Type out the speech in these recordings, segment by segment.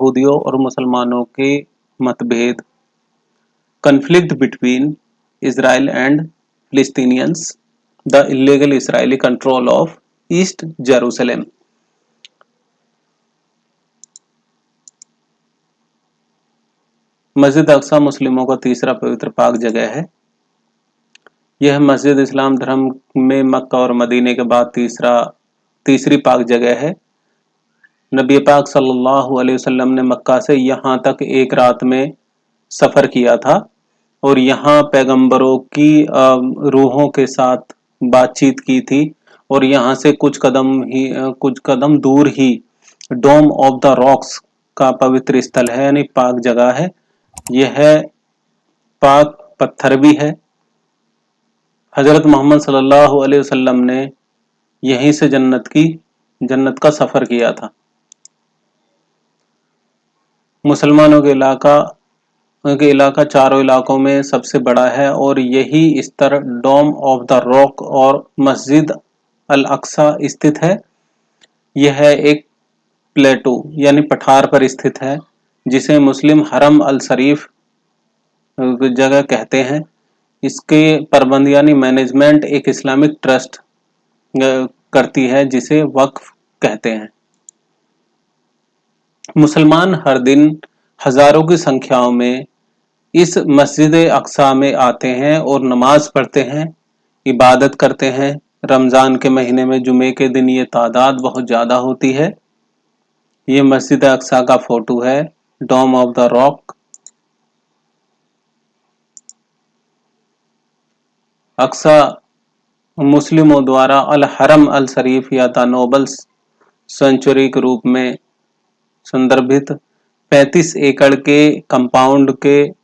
यहूदियों और मुसलमानों के मतभेद, conflict between Israel and Palestinians, the illegal Israeli control of East Jerusalem. मस्जिद अक्सा मुस्लिमों का तीसरा पवित्र पाक जगह है। यह मस्जिद इस्लाम धर्म में मक्का और मदीने के बाद तीसरी पाक जगह है। नबी पाक सल्लल्लाहु अलैहि वसल्लम ने मक्का से यहाँ तक एक रात में सफ़र किया था और यहाँ पैगंबरों की रूहों के साथ बातचीत की थी और यहाँ से कुछ कदम दूर ही डोम ऑफ द रॉक्स का पवित्र स्थल है, यानी पाक जगह है। यह पाक पत्थर भी है। हजरत मोहम्मद सल्लल्लाहु अलैहि वसल्लम ने यहीं से जन्नत का सफर किया था। मुसलमानों के इलाका चारों इलाकों में सबसे बड़ा है और यही स्तर डोम ऑफ द रॉक और मस्जिद अल अक्सा स्थित है। यह एक प्लेटो यानी पठार पर स्थित है जिसे मुस्लिम हरम अल शरीफ जगह कहते हैं। इसके प्रबंध यानी मैनेजमेंट एक इस्लामिक ट्रस्ट करती है जिसे वक्फ कहते हैं। मुसलमान हर दिन हजारों की संख्याओं में इस मस्जिद अक्सा में आते हैं और नमाज पढ़ते हैं, इबादत करते हैं। रमजान के महीने में जुमे के दिन ये तादाद बहुत ज़्यादा होती है। ये मस्जिद अक्सा का फोटो है, डोम ऑफ द रॉक। अक्सा मुस्लिमों द्वारा अल हरम अल शरीफ या द नोबल सेंचुरी के रूप में संदर्भित 35 एकड़ के कंपाउंड के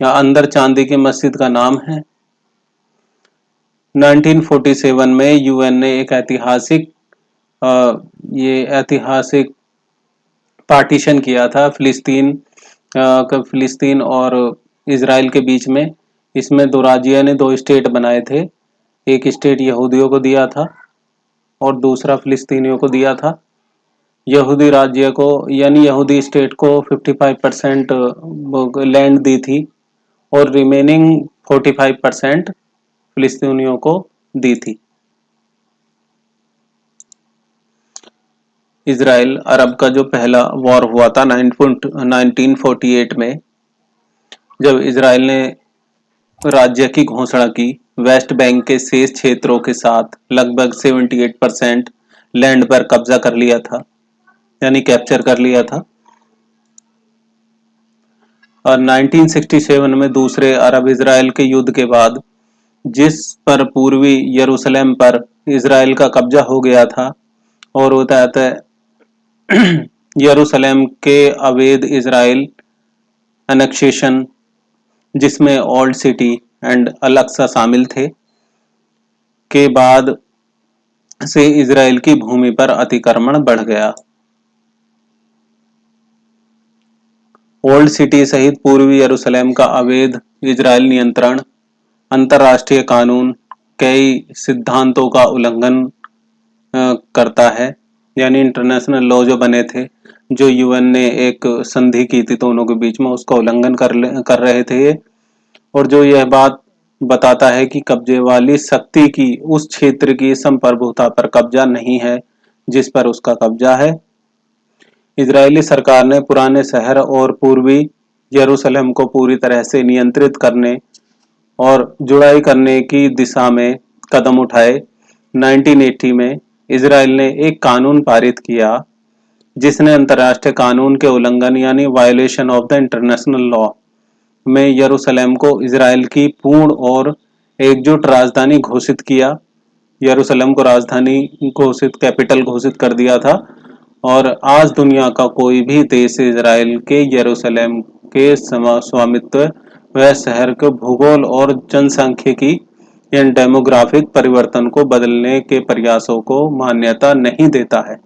या अंदर चांदी की मस्जिद का नाम है। 1947 में यूएन ने एक ऐतिहासिक पार्टीशन किया था फिलिस्तीन और इजराइल के बीच में। इसमें दो राज्यों ने 2 स्टेट बनाए थे। एक स्टेट यहूदियों को दिया था और दूसरा फिलिस्तीनियों को दिया था। यहूदी राज्य को यानी यहूदी स्टेट को 55% लैंड दी थी और रिमेनिंग 45% फिलिस्तीनियों को दी थी। इजराइल अरब का जो पहला वॉर हुआ था 1948 में, जब इजराइल ने राज्य की घोषणा की, वेस्ट बैंक के शेष क्षेत्रों के साथ लगभग 78% लैंड पर कब्जा कर लिया था, यानी कैप्चर कर लिया था। और 1967 में दूसरे अरब इजराइल के युद्ध के बाद जिस पर पूर्वी यरूशलेम पर इजराइल का कब्जा हो गया था और वो तहत यरूशलेम के अवैध इजराइल एनेक्सेशन जिसमें ओल्ड सिटी एंड अल अक्सा शामिल थे के बाद से इजराइल की भूमि पर अतिक्रमण बढ़ गया। ओल्ड सिटी सहित पूर्वी यरूशलेम का अवैध इजराइल नियंत्रण अंतर्राष्ट्रीय कानून कई सिद्धांतों का उल्लंघन करता है, यानी इंटरनेशनल लॉ जो बने थे, जो यूएन ने एक संधि की थी दोनों के बीच में, उसका उल्लंघन कर रहे थे। और जो यह बात बताता है कि कब्जे वाली शक्ति की उस क्षेत्र की संप्रभुता पर कब्जा नहीं है जिस पर उसका कब्जा है। इजरायली सरकार ने पुराने शहर और पूर्वी यरूशलेम को पूरी तरह से नियंत्रित करने और जुड़ाई करने की दिशा में कदम उठाए। 1980 में इजराइल ने एक कानून पारित किया जिसने अंतर्राष्ट्रीय कानून के उल्लंघन यानी violation of the international law में यरूशलेम को इजराइल की पूर्ण और एकजुट राजधानी घोषित किया। यरूशलेम को राजधानी कैपिटल घोषित कर दिया था और आज दुनिया का कोई भी देश इजराइल के यरूशलेम के स्वामित्व व शहर के भूगोल और जनसांख्यिकी यानी डेमोग्राफिक परिवर्तन को बदलने के प्रयासों को मान्यता नहीं देता है।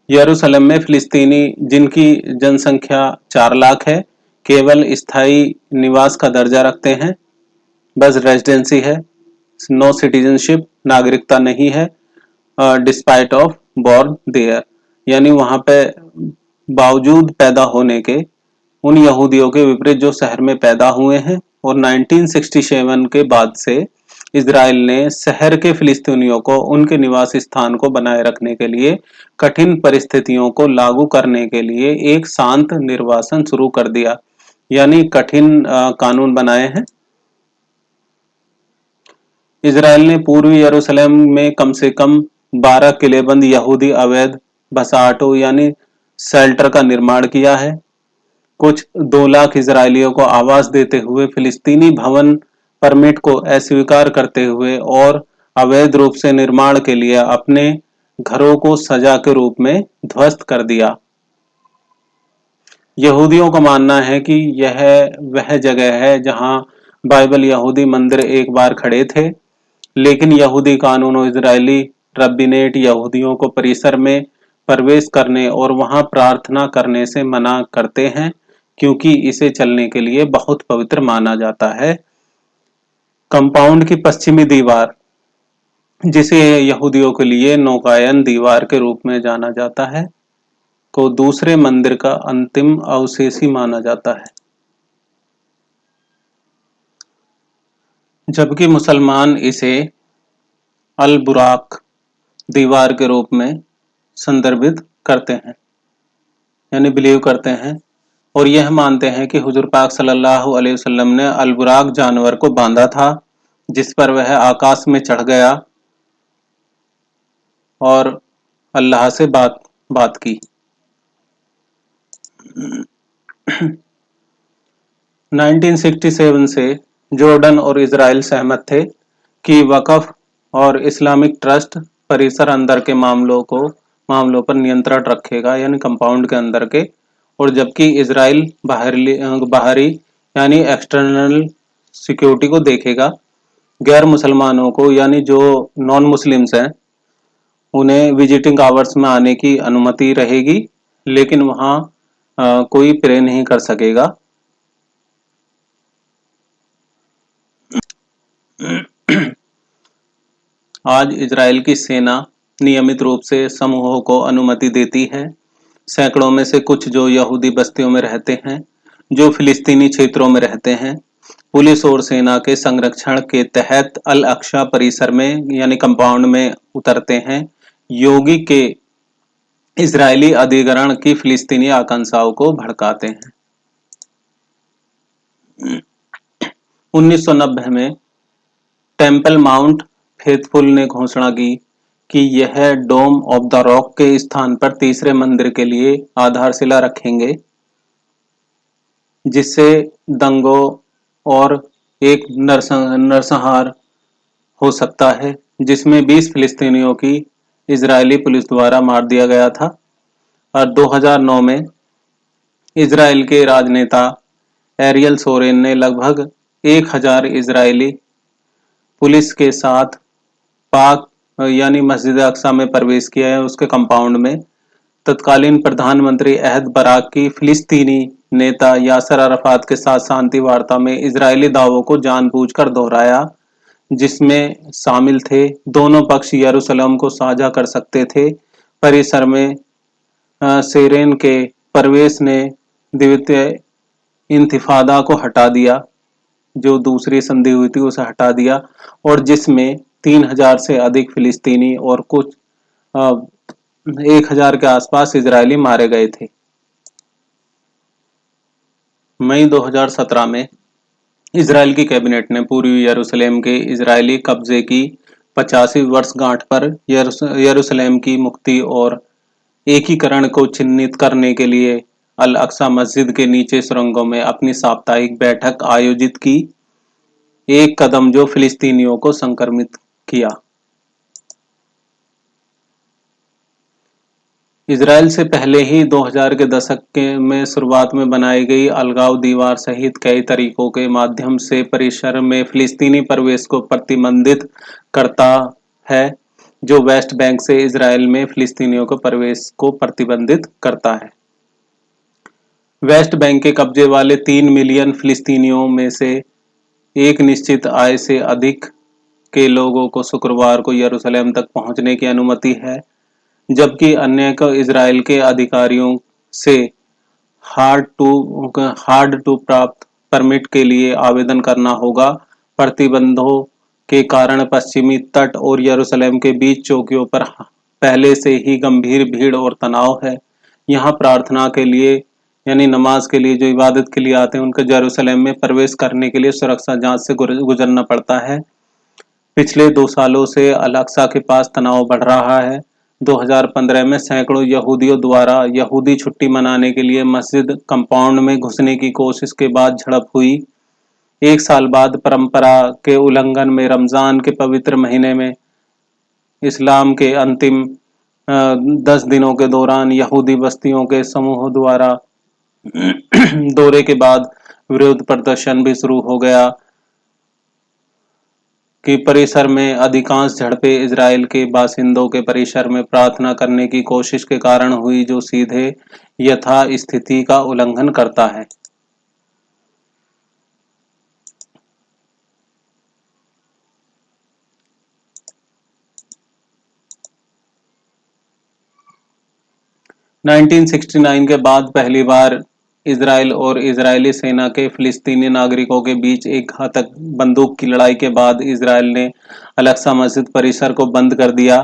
यरूशलेम में फिलिस्तीनी जिनकी जनसंख्या 4 लाख है केवल स्थायी निवास का दर्जा रखते हैं, बस रेजिडेंसी है, नो सिटीजनशिप, नागरिकता नहीं है, डिस्पाइट ऑफ born there, यानी वहां पे बावजूद पैदा होने के उन यहूदियों के विपरीत जो शहर में पैदा हुए हैं। और 1967 के बाद से इजराइल ने शहर के फिलिस्तीनियों को उनके निवास स्थान को बनाए रखने के लिए कठिन परिस्थितियों को लागू करने के लिए एक शांत निर्वासन शुरू कर दिया, यानी कठिन कानून बनाए हैं। इजराइल ने पूर्वी यरूशलेम में कम से कम 12 किलेबंद यहूदी अवैध बसाहटों यानी शेल्टर का निर्माण किया है। कुछ 2 लाख इजरायलियों को आवास देते हुए, फिलिस्तीनी भवन परमिट को अस्वीकार करते हुए और अवैध रूप से निर्माण के लिए अपने घरों को सजा के रूप में ध्वस्त कर दिया। यहूदियों का मानना है कि यह वह जगह है जहां बाइबल यहूदी मंदिर एक बार खड़े थे, लेकिन यहूदी कानून और इजरायली रब्बिनेट यहूदियों को परिसर में प्रवेश करने और वहां प्रार्थना करने से मना करते हैं, क्योंकि इसे चलने के लिए बहुत पवित्र माना जाता है। कंपाउंड की पश्चिमी दीवार, जिसे यहूदियों के लिए नौकायन दीवार के रूप में जाना जाता है, को दूसरे मंदिर का अंतिम अवशेष ही माना जाता है। जबकि मुसलमान इसे अल बुराक दीवार के रूप में संदर्भित करते हैं, यानी बिलीव करते हैं, और यह मानते हैं कि हुजूर पाक सल्लल्लाहु अलैहि वसल्लम ने अल बुराक जानवर को बांधा था, जिस पर वह आकाश में चढ़ गया और अल्लाह से बात की। 1967 से जॉर्डन और इजराइल सहमत थे कि वक़्फ़ और इस्लामिक ट्रस्ट परिसर अंदर के मामलों पर नियंत्रण रखेगा, यानी कंपाउंड के अंदर के, और जबकि इजराइल बाहरी यानी एक्सटर्नल सिक्योरिटी को देखेगा। गैर मुसलमानों को, यानी जो नॉन मुस्लिम्स हैं, उन्हें विजिटिंग आवर्स में आने की अनुमति रहेगी, लेकिन वहां कोई प्रे नहीं कर सकेगा। आज इजराइल की सेना नियमित रूप से समूहों को अनुमति देती है, सैकड़ों में से कुछ जो यहूदी बस्तियों में रहते हैं, जो फिलिस्तीनी क्षेत्रों में रहते हैं, पुलिस और सेना के संरक्षण के तहत अल अक्सा परिसर में यानी कंपाउंड में उतरते हैं, योगी के इजरायली अधिग्रहण की फिलिस्तीनी आकांक्षाओं को भड़काते हैं। 1990 में टेम्पल माउंट फेथफुल ने घोषणा की कि यह डोम ऑफ द रॉक के स्थान पर तीसरे मंदिर के लिए आधारशिला रखेंगे, जिससे दंगों और एक नरसंहार हो सकता है, जिसमें 20 फिलिस्तीनियों की इजरायली पुलिस द्वारा मार दिया गया था। और 2009 में इजराइल के राजनेता एरियल सोरेन ने लगभग 1000 इजरायली पुलिस के साथ पाक यानी मस्जिद अक्सा में प्रवेश किया है, उसके कंपाउंड में। तत्कालीन प्रधानमंत्री अहद बराक की फिलिस्तीनी नेता यासर अराफात के साथ शांति वार्ता में इजरायली दावों को जानबूझकर दोहराया, जिसमें शामिल थे दोनों पक्ष यरूशलेम को साझा कर सकते थे। परिसर में सेरेन के प्रवेश ने द्वितीय इंतिफादा को हटा दिया, जो दूसरी संधि हुई थी उसे हटा दिया, और जिसमें 3000 से अधिक फिलिस्तीनी और कुछ 1000 के आसपास इजरायली मारे गए थे। मई 2017 में इजराइल की कैबिनेट ने पूर्वी यरूशलेम के इजरायली कब्जे की 85वीं वर्षगांठ पर यरूशलेम की मुक्ति और एकीकरण को चिन्हित करने के लिए अल अक्सा मस्जिद के नीचे सुरंगों में अपनी साप्ताहिक बैठक आयोजित की, एक कदम जो फिलिस्तीनियों को संक्रमित किया। इजराइल से पहले ही 2000 के दशक में शुरुआत में बनाई गई अलगाव दीवार सहित कई तरीकों के माध्यम से परिसर में फिलिस्तीनी प्रवेश को प्रतिबंधित करता है, जो वेस्ट बैंक से इजराइल में फिलिस्तीनियों के प्रवेश को प्रतिबंधित करता है। वेस्ट बैंक के कब्जे वाले 3 मिलियन फिलिस्तीनियों में से एक निश्चित आय से अधिक के लोगों को शुक्रवार को यरूशलेम तक पहुंचने की अनुमति है, जबकि अन्य को इजराइल के अधिकारियों से हार्ड टू प्राप्त परमिट के लिए आवेदन करना होगा। प्रतिबंधों के कारण पश्चिमी तट और यरूशलेम के बीच चौकियों पर पहले से ही गंभीर भीड़ और तनाव है। यहाँ प्रार्थना के लिए यानी नमाज के लिए जो इबादत के लिए आते हैं उनको यरूशलेम में प्रवेश करने के लिए सुरक्षा जांच से गुजरना पड़ता है। पिछले 2 सालों से अल-अक्सा के पास तनाव बढ़ रहा है। 2015 में सैकड़ों यहूदियों द्वारा यहूदी छुट्टी मनाने के लिए मस्जिद कंपाउंड में घुसने की कोशिश के बाद झड़प हुई। 1 साल बाद परंपरा के उल्लंघन में रमजान के पवित्र महीने में इस्लाम के अंतिम 10 दिनों के दौरान यहूदी बस्तियों के समूह द्वारा दौरे के बाद विरोध प्रदर्शन भी शुरू हो गया कि परिसर में अधिकांश झड़पें इजराइल के बासिंदों के परिसर में प्रार्थना करने की कोशिश के कारण हुई, जो सीधे यथास्थिति का उल्लंघन करता है। (1969) के बाद पहली बार इजराइल और इजरायली सेना के फिलिस्तीनी नागरिकों के बीच एक घातक बंदूक की लड़ाई के बाद इजराइल ने अल-अक्सा मस्जिद परिसर को बंद कर दिया,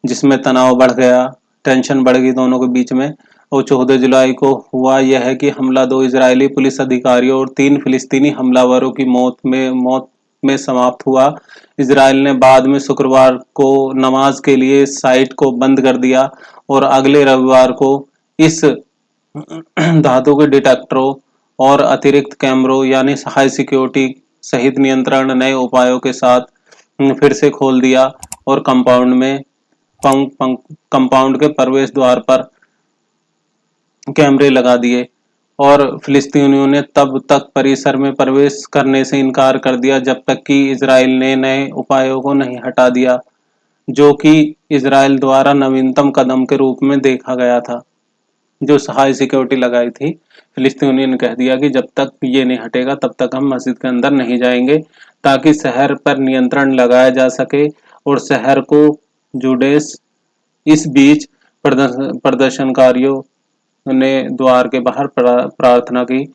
जिसमें तनाव बढ़ गया, टेंशन बढ़ गई दोनों के बीच में। और 14 जुलाई को हुआ यह कि हमला 2 इजरायली पुलिस अधिकारियों और 3 फिलिस्तीनी हमलावरों की मौत में समाप्त हुआ। इजराइल ने बाद में शुक्रवार को नमाज के लिए साइट को बंद कर दिया और अगले रविवार को इस धातु के डिटेक्टरों और अतिरिक्त कैमरों यानी हाई सिक्योरिटी सहित नियंत्रण नए उपायों के साथ फिर से खोल दिया और कंपाउंड के प्रवेश द्वार पर कैमरे लगा दिए और फिलिस्तीनियों ने तब तक परिसर में प्रवेश करने से इनकार कर दिया जब तक कि इजराइल ने नए उपायों को नहीं हटा दिया, जो कि इजराइल द्वारा नवीनतम कदम के रूप में देखा गया था। जो हाई सिक्योरिटी लगाई थी, फिलिस्तीनियों ने कह दिया कि जब तक ये नहीं हटेगा तब तक हम मस्जिद के अंदर नहीं जाएंगे, ताकि शहर पर नियंत्रण लगाया जा सके और शहर को जुडेस। इस बीच प्रदर्शनकारियों ने द्वार के बाहर प्रार्थना की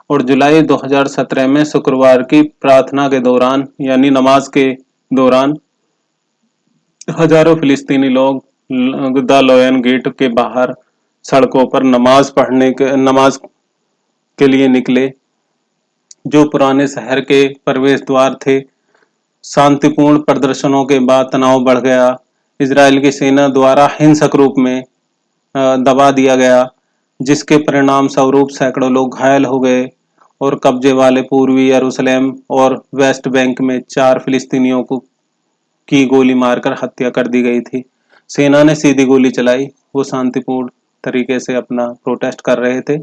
और जुलाई 2017 में शुक्रवार की प्रार्थना के दौरान यानी नमाज के दौरान हजारों फिलिस्तीनी लोग द लोयन गेट के बाहर सड़कों पर नमाज के लिए निकले, जो पुराने शहर के प्रवेश द्वार थे। शांतिपूर्ण प्रदर्शनों के बाद तनाव बढ़ गया। इजराइल की सेना द्वारा हिंसक रूप में दबा दिया गया, जिसके परिणाम स्वरूप सैकड़ों लोग घायल हो गए और कब्जे वाले पूर्वी यरूशलेम और वेस्ट बैंक में 4 फिलिस्तीनियों की गोली मारकर हत्या कर दी गई थी। सेना ने सीधी गोली चलाई, वो शांतिपूर्ण तरीके से अपना प्रोटेस्ट कर रहे थे।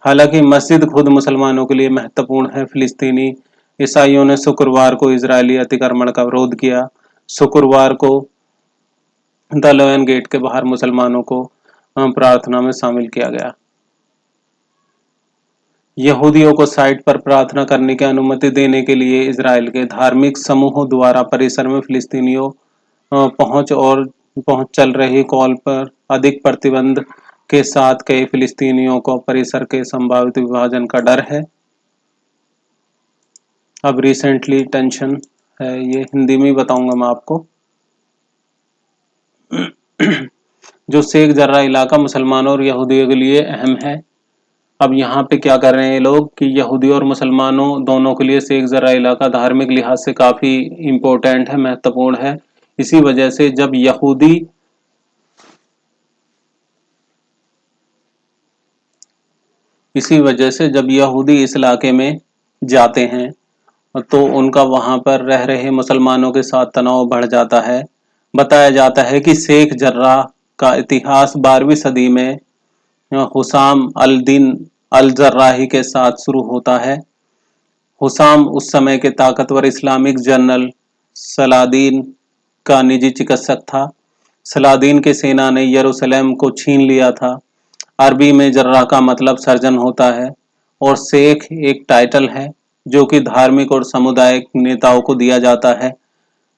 हालांकि मस्जिद खुद मुसलमानों के लिए महत्वपूर्ण है। फिलिस्तीनी ईसाइयों ने शुक्रवार को इजरायली अतिक्रमण का विरोध किया। शुक्रवार को द लोयन गेट के बाहर मुसलमानों को प्रार्थना में शामिल किया गया। यहूदियों को साइट पर प्रार्थना करने की अनुमति देने के लिए इजराइल के धार्मिक समूहों द्वारा परिसर में फिलिस्तीनियों पहुंच चल रही कॉल पर अधिक प्रतिबंध के साथ कई फिलिस्तीनियों को परिसर के संभावित विभाजन का डर है। अब रिसेंटली टेंशन है, ये हिंदी में बताऊंगा मैं आपको। जो शेख जर्रा इलाका मुसलमानों और यहूदियों के लिए अहम है। अब यहाँ पे क्या कर रहे हैं ये लोग कि यहूदी और मुसलमानों दोनों के लिए शेख जर्रा इलाका धार्मिक लिहाज से काफी इम्पोर्टेंट है, महत्वपूर्ण है। इसी वजह से जब यहूदी इस इलाके में जाते हैं तो उनका वहां पर रह रहे मुसलमानों के साथ तनाव बढ़ जाता है। बताया जाता है कि शेख जर्रा का इतिहास 12वीं सदी में हुसाम अल-दिन अल-जर्राही के साथ शुरू होता है। हुसाम उस समय के ताकतवर इस्लामिक जनरल सलादीन का निजी चिकित्सक था। सलादीन की सेना ने यरूशलेम को छीन लिया था। अरबी में जर्रा का मतलब सर्जन होता है और शेख एक टाइटल है जो कि धार्मिक और सामुदायिक नेताओं को दिया जाता है।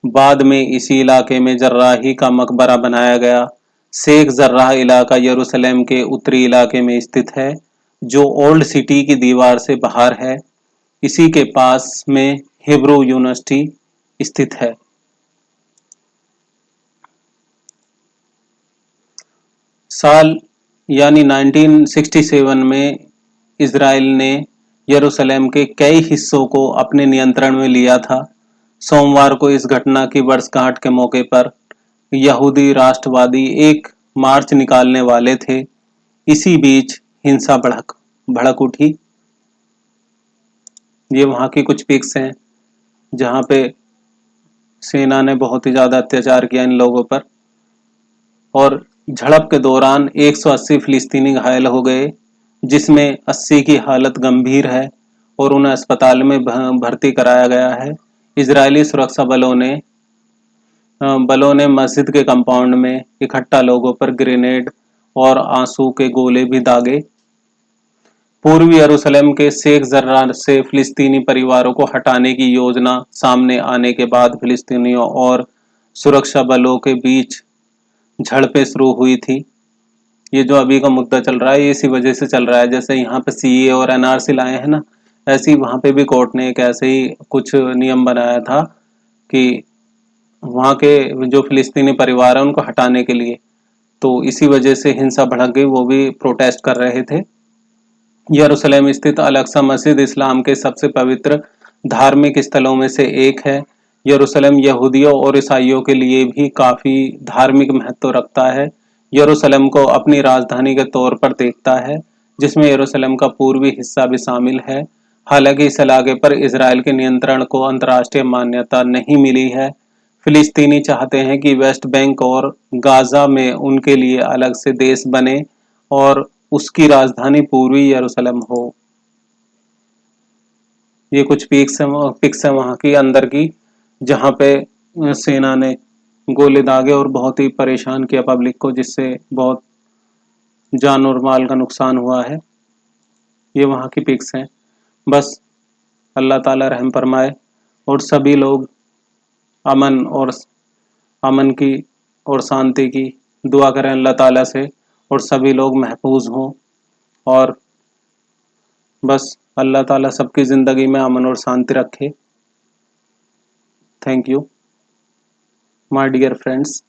बाद में इसी इलाके में जर्राही का मकबरा बनाया गया, शेख जर्राह इलाका यरूशलेम के उत्तरी इलाके में स्थित है, जो ओल्ड सिटी की दीवार से बाहर है। इसी के पास में हिब्रू यूनिवर्सिटी स्थित है। साल यानी 1967 में इजराइल ने यरूशलेम के कई हिस्सों को अपने नियंत्रण में लिया था। सोमवार को इस घटना की वर्षगांठ के मौके पर यहूदी राष्ट्रवादी एक मार्च निकालने वाले थे। इसी बीच हिंसा भड़क उठी। ये वहां की कुछ पिक्स हैं जहां पे सेना ने बहुत ही ज्यादा अत्याचार किया इन लोगों पर, और झड़प के दौरान 180 फिलिस्तीनी घायल हो गए, जिसमें 80 की हालत गंभीर है और उन्हें अस्पताल में भर्ती कराया गया है। इजरायली सुरक्षा बलों ने मस्जिद के कंपाउंड में इकट्ठा लोगों पर ग्रेनेड और आंसू के गोले भी दागे। पूर्वी यरूशलेम के शेख जर्राह से फिलिस्तीनी परिवारों को हटाने की योजना सामने आने के बाद फिलिस्तीनियों और सुरक्षा बलों के बीच झड़पें शुरू हुई थी। ये जो अभी का मुद्दा चल रहा है, ये इसी वजह से चल रहा है। जैसे यहाँ पे सीए और एनआरसी लाए हैं ना, ऐसे ही वहां पे भी कोर्ट ने एक ऐसे ही कुछ नियम बनाया था कि वहां के जो फिलिस्तीनी परिवार है उनको हटाने के लिए। तो इसी वजह से हिंसा भड़क गई, वो भी प्रोटेस्ट कर रहे थे। यरूशलेम स्थित अल-अक्सा मस्जिद इस्लाम के सबसे पवित्र धार्मिक स्थलों में से एक है। यरूशलेम यहूदियों और ईसाइयों के लिए भी काफी धार्मिक महत्व रखता है। यरूशलेम को अपनी राजधानी के तौर पर देखता है, जिसमें यरूशलेम का पूर्वी हिस्सा भी शामिल है। हालांकि इस इलाके पर इजराइल के नियंत्रण को अंतर्राष्ट्रीय मान्यता नहीं मिली है। फिलिस्तीनी चाहते हैं कि वेस्ट बैंक और गाजा में उनके लिए अलग से देश बने और उसकी राजधानी पूर्वी यरूशलेम हो। ये कुछ पिक्स है वहां की अंदर की, जहां पे सेना ने गोले दागे और बहुत ही परेशान किया पब्लिक को, जिससे बहुत जान और माल का नुकसान हुआ है। ये वहां की पिक्स हैं। बस अल्लाह ताला रहम फरमाए और सभी लोग अमन और अमन की और शांति की दुआ करें अल्लाह ताला से, और सभी लोग महफूज हों। और बस अल्लाह ताला सबकी ज़िंदगी में अमन और शांति रखे। Thank you my dear friends.